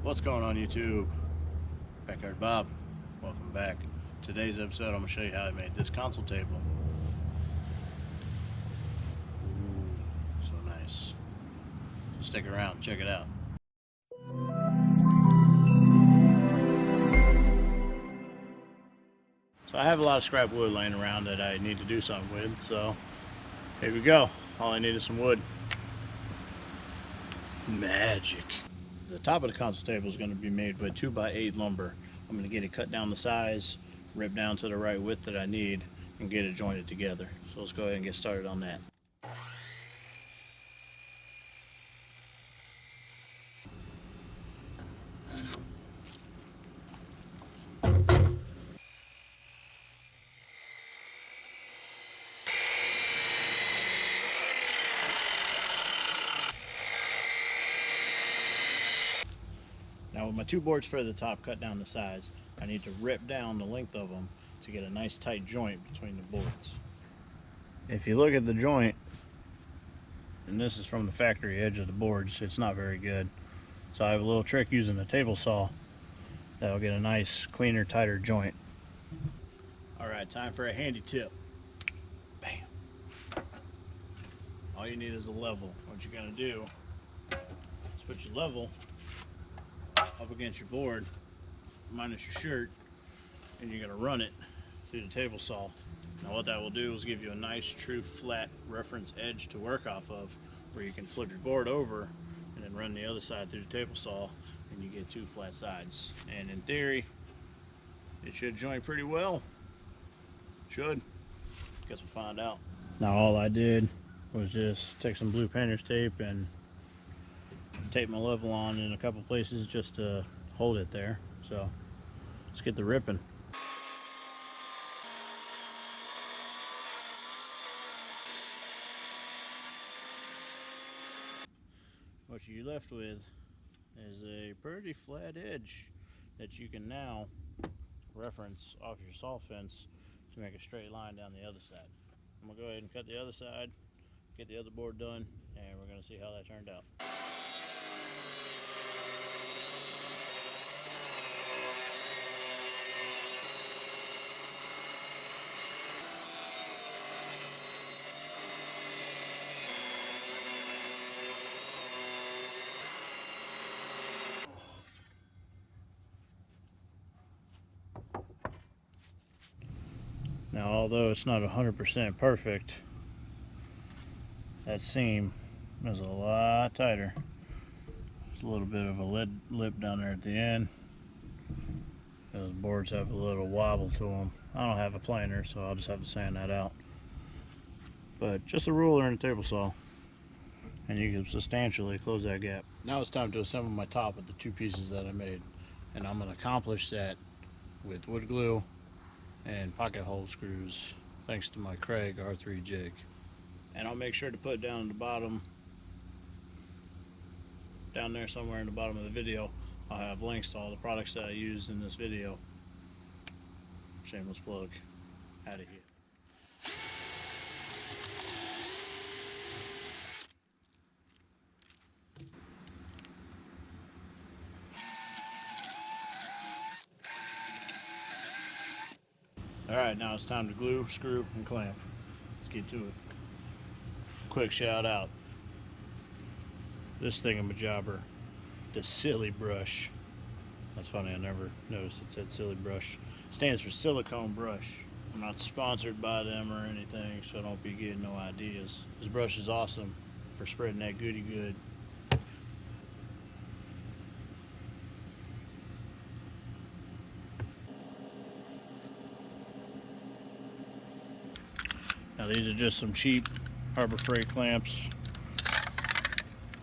What's going on YouTube? Backyard Bob, welcome back. Today's episode I'm going to show you how I made this console table. Ooh, so nice. So stick around, check it out. So I have a lot of scrap wood laying around that I need to do something with, so here we go. All I need is some wood. Magic. The top of the console table is going to be made with 2x8 lumber. I'm going to get it cut down the size, rip down to the right width that I need, and get it jointed together. So let's go ahead and get started on that. Now with my two boards for the top cut down to size, I need to rip down the length of them to get a nice tight joint between the boards. If you look at the joint, and this is from the factory edge of the boards, it's not very good. So I have a little trick using a table saw that'll get a nice, cleaner, tighter joint. Alright, time for a handy tip. Bam! All you need is a level. What you're going to do is put your level up against your board, minus your shirt, and you're going to run it through the table saw. Now what that will do is give you a nice, true, flat reference edge to work off of, where you can flip your board over and then run the other side through the table saw, and you get two flat sides. And in theory, it should joint pretty well. Should. Guess we'll find out. Now all I did was just take some blue painter's tape and tape my level on in a couple places just to hold it there. So let's get the ripping. What you're left with is a pretty flat edge that you can now reference off your saw fence to make a straight line down the other side. I'm gonna go ahead and cut the other side, get the other board done, and we're gonna see how that turned out. Now, although it's not 100% perfect, that seam is a lot tighter. There's a little bit of a lead lip down there at the end. Those boards have a little wobble to them. I don't have a planer, so I'll just have to sand that out. But just a ruler and a table saw, and you can substantially close that gap. Now it's time to assemble my top with the two pieces that I made. And I'm going to accomplish that with wood glue and pocket hole screws, thanks to my Craig R3 jig. And I'll make sure to put down at the bottom, down there somewhere in the bottom of the video, I'll have links to all the products that I used in this video. Shameless plug. Out of here. Alright, now it's time to glue, screw, and clamp. Let's get to it. Quick shout out. This thingamajobber, the Silly Brush. That's funny, I never noticed it said Silly Brush. Stands for silicone brush. I'm not sponsored by them or anything, so don't be getting no ideas. This brush is awesome for spreading that goody good. Now these are just some cheap Harbor Freight clamps.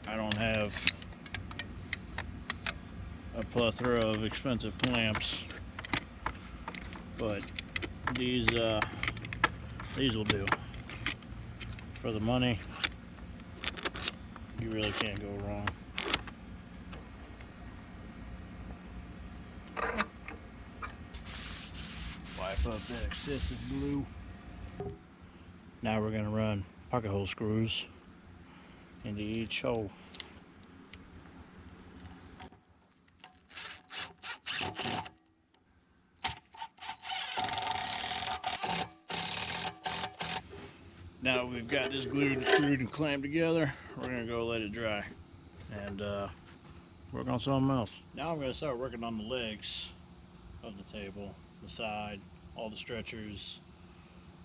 I don't have a plethora of expensive clamps, but these will do. For the money, you really can't go wrong. Wipe up that excessive glue. Now we're going to run pocket hole screws into each hole. Now we've got this glued and screwed and clamped together, we're gonna go let it dry and work on something else. Now I'm gonna start working on the legs of the table, the side, all the stretchers,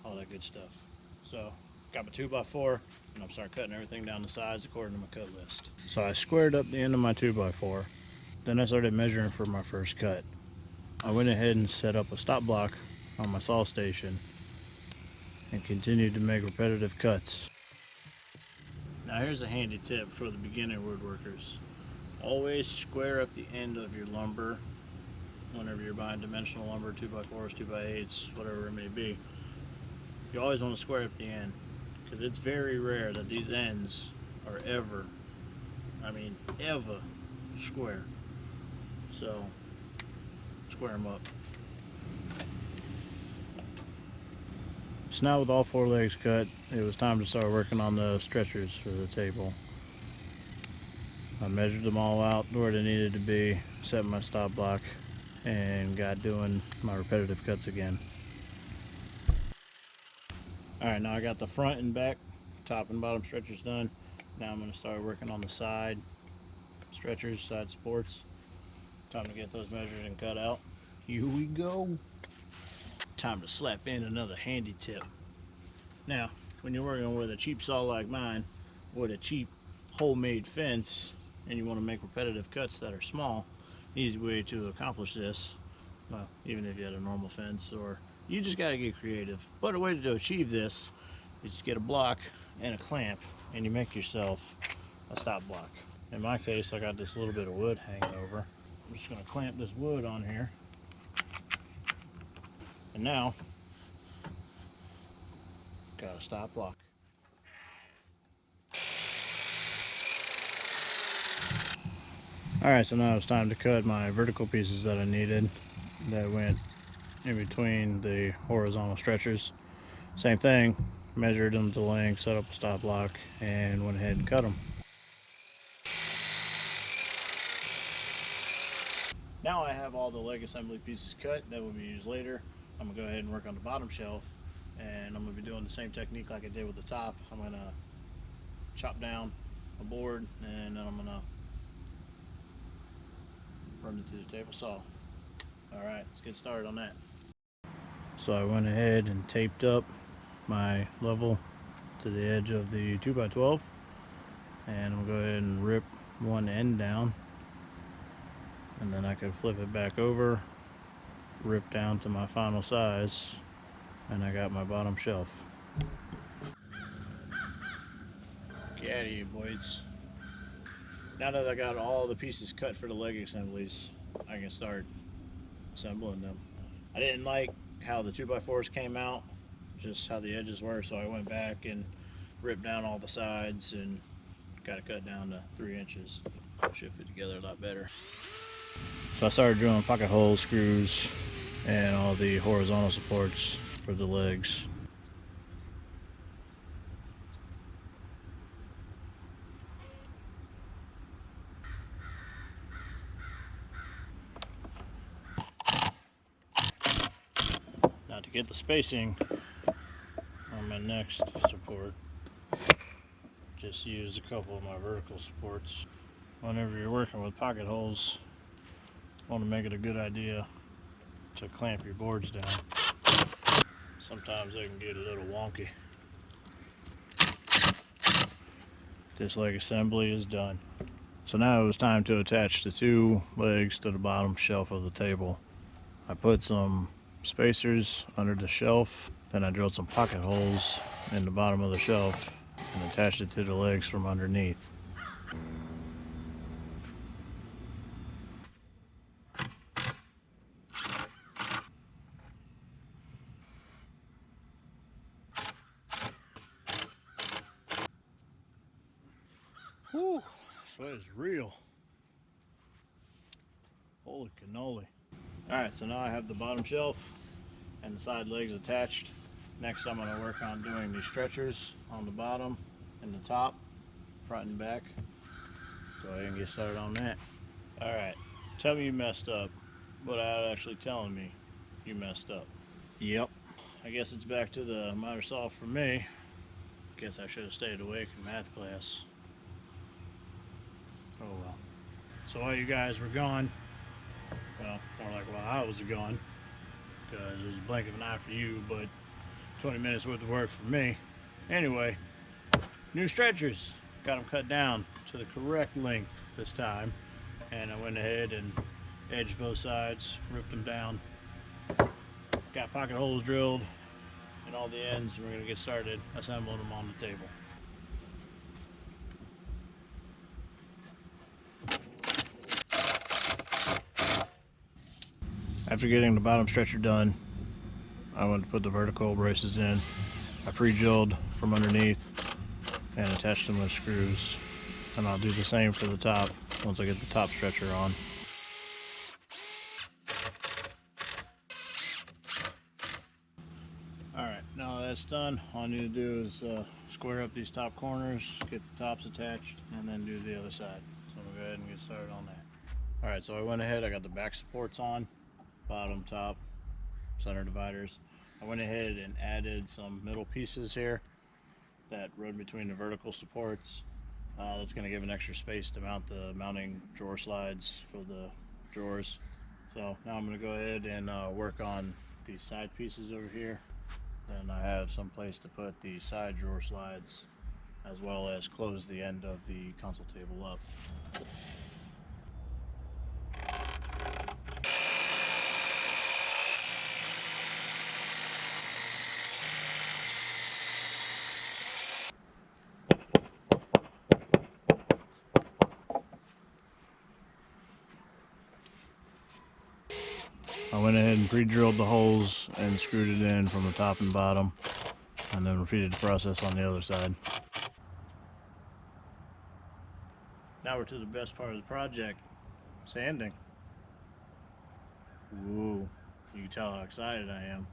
all that good stuff. So got my 2x4 and I'm start cutting everything down the sides according to my cut list. So I squared up the end of my 2x4. Then I started measuring for my first cut. I went ahead and set up a stop block on my saw station and continued to make repetitive cuts. Now here's a handy tip for the beginner woodworkers. Always square up the end of your lumber whenever you're buying dimensional lumber, 2x4s, 2x8s, whatever it may be. You always want to square up the end because it's very rare that these ends are ever, ever square. So square them up. So now with all 4 legs cut, it was time to start working on the stretchers for the table. I measured them all out where they needed to be, set my stop block, and got doing my repetitive cuts again. Alright, now I got the front and back, top and bottom stretchers done. Now I'm going to start working on the side stretchers, side supports. Time to get those measured and cut out. Here we go. Time to slap in another handy tip. Now, when you're working with a cheap saw like mine, with a cheap homemade fence, and you want to make repetitive cuts that are small, easy way to accomplish this, well, even if you had a normal fence, or you just got to get creative. But a way to achieve this is you get a block and a clamp, and you make yourself a stop block. In my case, I got this little bit of wood hanging over. I'm just going to clamp this wood on here. And now, got a stop block. Alright, so now it's time to cut my vertical pieces that I needed that went in between the horizontal stretchers. Same thing, measured them to length, set up a stop block, and went ahead and cut them. Now I have all the leg assembly pieces cut that will be used later. I'm going to go ahead and work on the bottom shelf, and I'm going to be doing the same technique like I did with the top. I'm going to chop down a board, and then I'm going to run it through the table saw. Alright, let's get started on that. So I went ahead and taped up my level to the edge of the 2x12, and I'm going to go ahead and rip one end down, and then I can flip it back over, rip down to my final size, and I got my bottom shelf. Get out of here, boys. Now that I got all the pieces cut for the leg assemblies, I can start assembling them. I didn't like how the 2x4s came out, just how the edges were, so I went back and ripped down all the sides and got it cut down to 3 inches. Should fit together a lot better. So I started drilling pocket holes, screws, and all the horizontal supports for the legs. Now to get the spacing on my next support, just use a couple of my vertical supports. Whenever you're working with pocket holes, you want to make it a good idea to clamp your boards down. Sometimes they can get a little wonky. This leg assembly is done. So now it was time to attach the 2 legs to the bottom shelf of the table. I put some spacers under the shelf, then I drilled some pocket holes in the bottom of the shelf and attached it to the legs from underneath. Whew, sweat is real. Holy cannoli. Alright, so now I have the bottom shelf and the side legs attached. Next I'm going to work on doing these stretchers on the bottom and the top, front and back. Go ahead and get started on that. Alright, tell me you messed up without actually telling me you messed up. Yep, I guess it's back to the miter saw for me. Guess I should have stayed awake in math class. Oh well. So while you guys were gone, well, more like while I was gone, because it was a blink of an eye for you, but 20 minutes worth of work for me. Anyway, new stretchers. Got them cut down to the correct length this time. And I went ahead and edged both sides, ripped them down. Got pocket holes drilled in all the ends. We're going to get started assembling them on the table. After getting the bottom stretcher done, I went to put the vertical braces in. I pre-drilled from underneath and attached them with screws. And I'll do the same for the top once I get the top stretcher on. Alright, now that's done, all I need to do is square up these top corners, get the tops attached, and then do the other side. So I'm going to go ahead and get started on that. Alright, so I went ahead, I got the back supports on, bottom, top, center dividers. I went ahead and added some middle pieces here that run between the vertical supports. That's going to give an extra space to mount the mounting drawer slides for the drawers. So now I'm going to go ahead and work on these side pieces over here. Then I have some place to put the side drawer slides, as well as close the end of the console table up. I went ahead and pre-drilled the holes and screwed it in from the top and bottom, and then repeated the process on the other side. Now we're to the best part of the project, sanding. Ooh, you can tell how excited I am.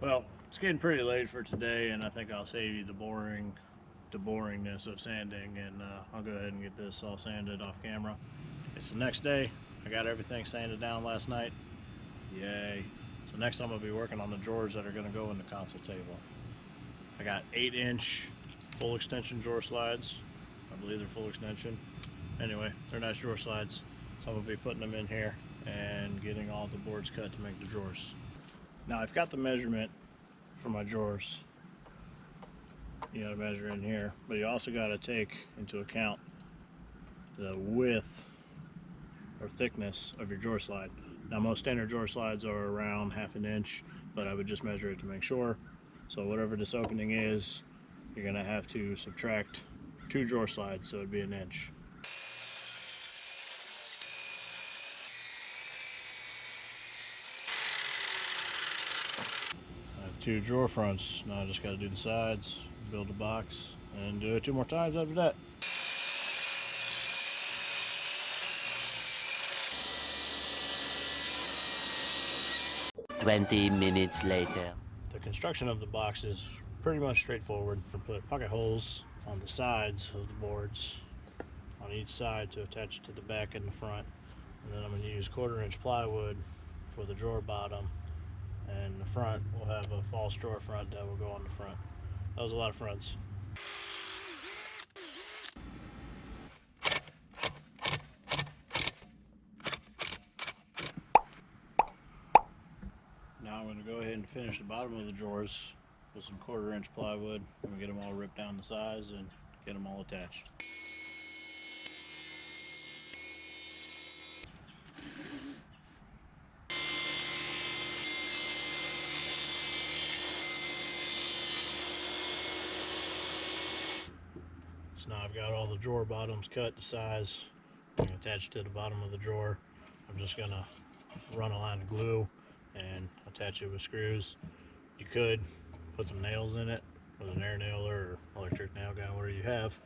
Well, it's getting pretty late for today, and I think I'll save you the boringness of sanding, and I'll go ahead and get this all sanded off camera. It's the next day. I got everything sanded down last night. Yay. So next I'm going to be working on the drawers that are going to go in the console table. I got 8-inch full extension drawer slides. I believe they're full extension. Anyway, they're nice drawer slides. So I'm going to be putting them in here and getting all the boards cut to make the drawers. Now I've got the measurement for my drawers. You got to measure in here, but you also got to take into account the width or thickness of your drawer slide. Now most standard drawer slides are around 1/2 inch, but I would just measure it to make sure. So whatever this opening is, you're going to have to subtract 2 drawer slides, so it'd be 1 inch. I have 2 drawer fronts. Now I just got to do the sides, build a box, and do it 2 more times after that. "20 minutes later." The construction of the box is pretty much straightforward. I'll put pocket holes on the sides of the boards on each side to attach to the back and the front. And then I'm going to use 1/4 inch plywood for the drawer bottom. And the front will have a false drawer front that will go on the front. That was a lot of fronts. Now I'm going to go ahead and finish the bottom of the drawers with some 1/4 inch plywood. I'm going to get them all ripped down to size and get them all attached. So now I've got all the drawer bottoms cut to size and attached to the bottom of the drawer. I'm just going to run a line of glue and attach it with screws. You could put some nails in it with an air nailer or electric nail gun, whatever you have,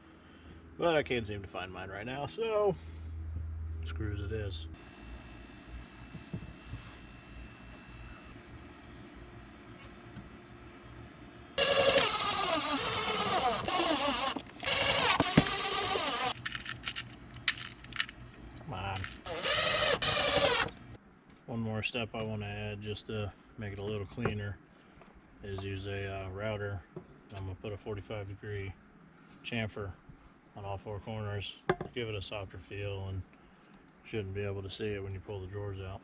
but I can't seem to find mine right now, so screws it is. Come on. One more step I want to add just to make it a little cleaner is use a router I'm going to put a 45-degree chamfer on all four corners, give it a softer feel, and shouldn't be able to see it when you pull the drawers out.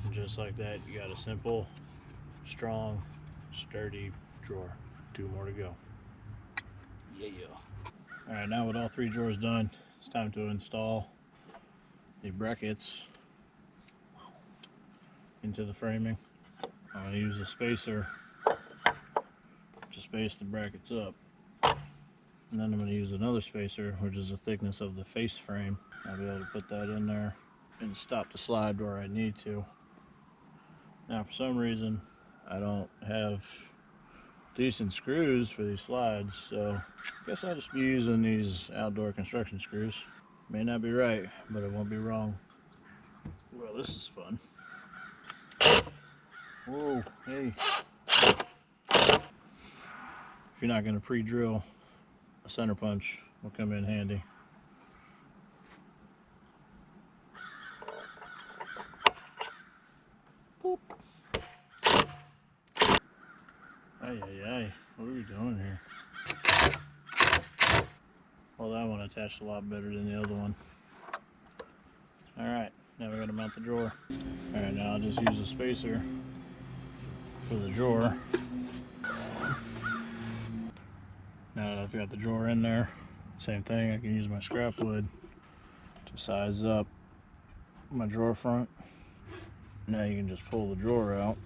And just like that, you got a simple, strong, sturdy drawer. 2 more to go. Yeah. Alright, now with all 3 drawers done, it's time to install the brackets into the framing. I'm going to use a spacer to space the brackets up. And then I'm going to use another spacer, which is the thickness of the face frame. I'll be able to put that in there and stop the slide where I need to. Now, for some reason, I don't have decent screws for these slides, so I guess I'll just be using these outdoor construction screws. May not be right, but it won't be wrong. Well, this is fun. Whoa, hey. If you're not going to pre-drill, a center punch will come in handy. Boop. Ay. What are we doing here? Well, that one attached a lot better than the other one. Alright, now we're going to mount the drawer. Alright, now I'll just use a spacer for the drawer. Now that I've got the drawer in there, same thing, I can use my scrap wood to size up my drawer front. Now you can just pull the drawer out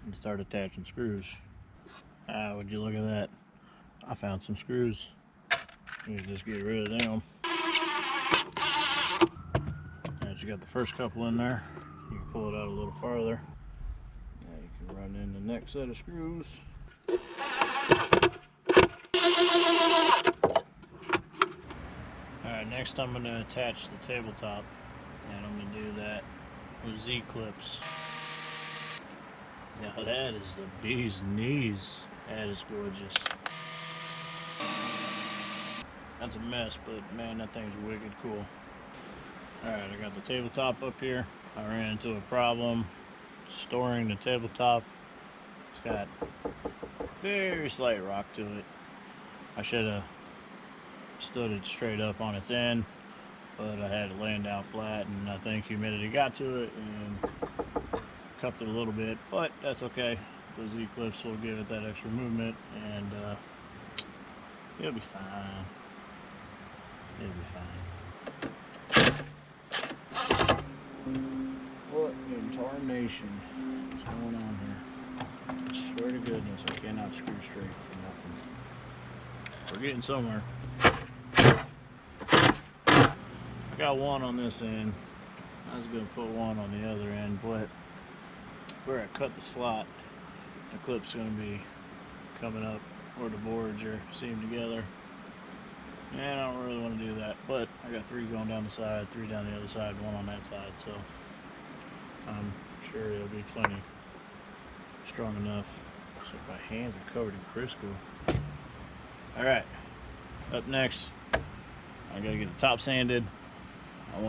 and start attaching screws. Ah, would you look at that? I found some screws. You can just get rid of them. Now that you got the first couple in there, you can pull it out a little farther. Now you can run in the next set of screws. Alright, next I'm going to attach the tabletop, and I'm going to do that with Z-clips. Now that is the bee's knees. That is gorgeous. That's a mess, but man, that thing's wicked cool. Alright, I got the tabletop up here. I ran into a problem storing the tabletop. It's got very slight rock to it. I should have stood it straight up on its end, but I had it laying down flat, and I think humidity got to it and cupped it a little bit, but that's okay. The Z-clips will give it that extra movement, and it'll be fine. It'll be fine. What in tarnation is going on here? I swear to goodness, I cannot screw straight for nothing. We're getting somewhere. I got one on this end. I was going to put one on the other end, but where I cut the slot, the clip's going to be coming up where the boards are seamed together. And I don't really want to do that, but I got 3 going down the side, 3 down the other side, 1 on that side, so I'm sure it'll be plenty strong enough. So my hands are covered in Crisco. Alright, up next, I gotta get the top sanded. I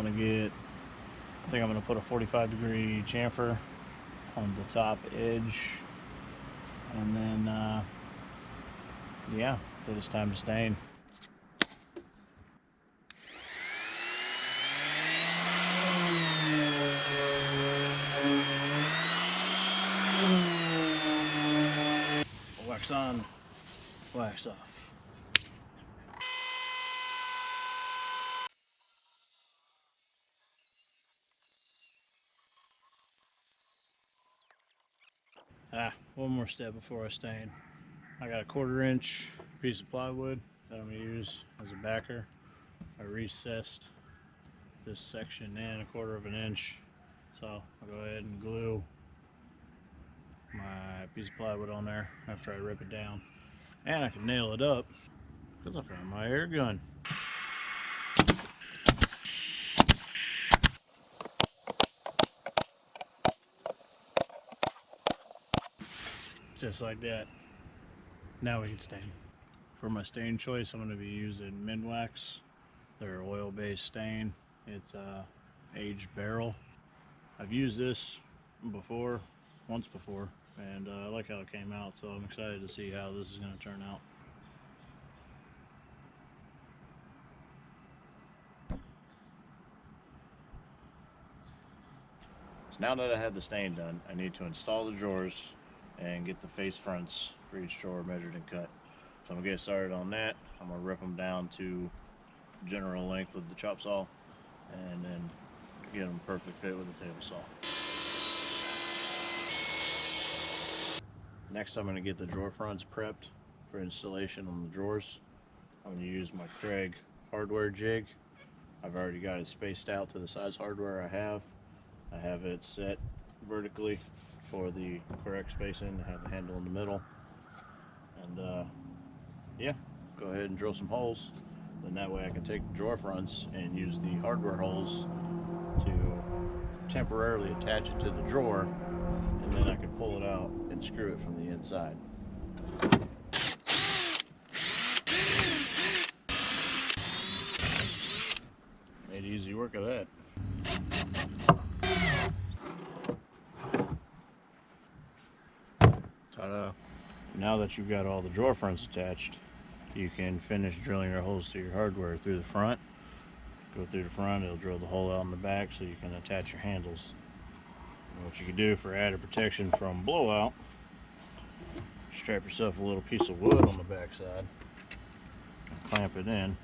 think I'm gonna put a 45-degree chamfer on the top edge, and then yeah, then it's time to stain. Wax on, wax off. One more step before I stain. I got a 1/4-inch piece of plywood that I'm going to use as a backer. I recessed this section in 1/4 of an inch, so I'll go ahead and glue my piece of plywood on there after I rip it down, and I can nail it up because I found my air gun. Just like that. Now we can stain. For my stain choice, I'm going to be using Minwax. Their oil-based stain. It's aged barrel. I've used this before, once before, and I like how it came out, so I'm excited to see how this is going to turn out. So now that I have the stain done, I need to install the drawers and get the face fronts for each drawer measured and cut. So I'm going to get started on that. I'm going to rip them down to general length with the chop saw and then get them perfect fit with the table saw. Next, I'm going to get the drawer fronts prepped for installation on the drawers. I'm going to use my Craig hardware jig. I've already got it spaced out to the size hardware I have. I have it set vertically for the correct spacing. I have the handle in the middle. And yeah, go ahead and drill some holes. Then that way I can take the drawer fronts and use the hardware holes to temporarily attach it to the drawer, and then I can pull it out and screw it from the inside. Made easy work of that. Ta-da! Now that you've got all the drawer fronts attached, you can finish drilling your holes to your hardware through the front. Go through the front, it'll drill the hole out in the back so you can attach your handles. And what you can do for added protection from blowout, strap yourself a little piece of wood on the back side and clamp it in.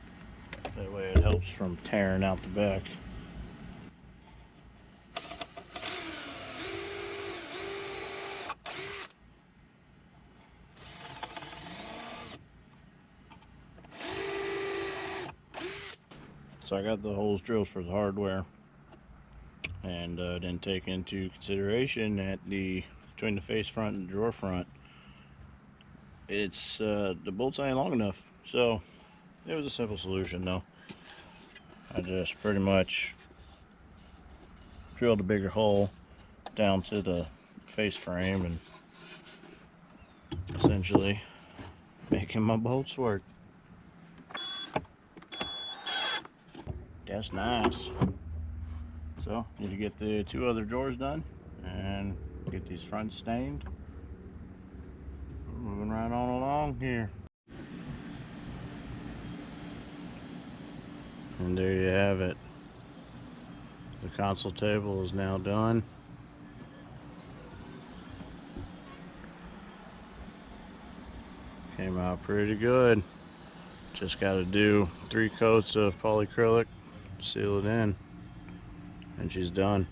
That way it helps from tearing out the back. So I got the holes drilled for the hardware, and didn't take into consideration that between the face front and the drawer front, it's the bolts ain't long enough. So it was a simple solution though. I just pretty much drilled a bigger hole down to the face frame and essentially making my bolts work. That's nice. So, need to get the two other drawers done and get these fronts stained. Moving right on along here. And there you have it. The console table is now done. Came out pretty good. Just got to do 3 coats of polyacrylic, seal it in, and she's done.